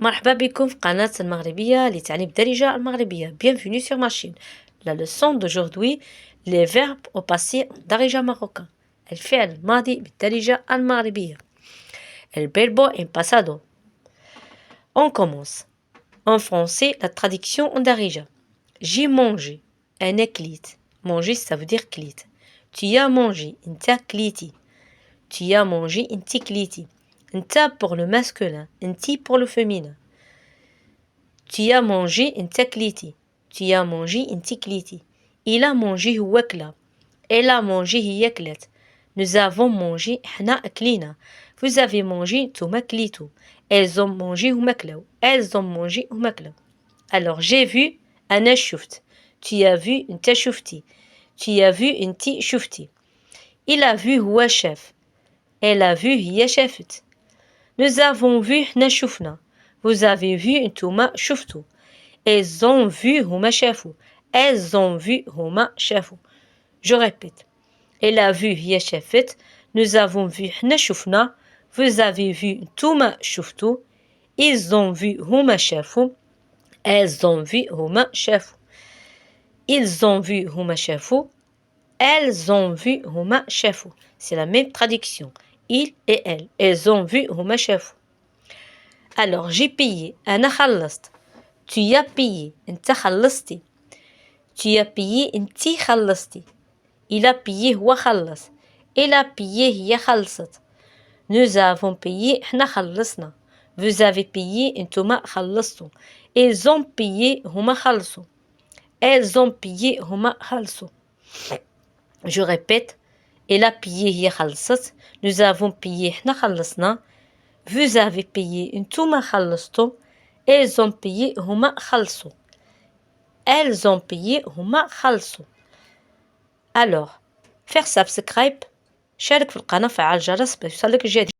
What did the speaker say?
مرحبا بكم في قناة المغربية لتعليم الدارجة المغربية. Bienvenue sur ma chaîne. La leçon d'aujourd'hui, les verbes au passé en darija marocain. الفعل الماضي بالدارجة المغربية. El verbo en pasado. On commence. En français, la traduction en darija. J'ai mangé. أنا كليت. Manger, ça veut dire كليت. Tu as mangé. أنت كليتي. Tu as mangé. أنت كليتي. أنت pour le masculin. أنت pour le féminin. Tu as mangé أنت كليتي. Tu as mangé أنت كليتي. Il a mangé هو كلا. Elle a mangé هي كلات. Nous avons mangé حنا أكلينا. Vous avez mangé نتوما كليتو. Elles ont mangé هما كلاو. Elles ont mangé هما كلاو. Alors j'ai vu أنا شفت. Tu as vu أنت شفتي. Tu as vu أنت شفتي. Il a vu هو شاف. Elle a vu هي شافت. Nous avons vu حنا شفنا. Vous avez vu نتوما شفتو. Elles ont vu هما شافو. Elles ont vu هما شافو. Je répète. Elle a vu هي شافت. Nous avons vu حنا شفنا. Vous avez vu نتوما شفتو. Ils ont vu هما شافو. Elles ont vu هما شافو. Ils ont vu هما شافو. Elles ont vu هما شافو. C'est la même traduction. Il et elle. Elles ont vu هما شافو. Alors j'ai payé. أنا خلصت. Tu as payé. أنت خلصتي. Tu as payé. أنت خلصتي. Il a payé. هو خلص. Elle a payé. هي خلصت. Nous avons payé. إحنا خلصنا. Vous avez payé. أنتما خلصتوا. Ils ont payé. هما خلصوا. Elles ont payé. هما خلصوا. Je répète. Elle a payé. هي خلصت. Nous avons payé. إحنا خلصنا. Vous avez payé. أنتما خلصتوا. Elles ont payé. هما خلصوا. Elles ont payé. هما خلصوا. Alors, faire subscribe. شارك في القناة، فعل الجرس باش يوصلك الجديد.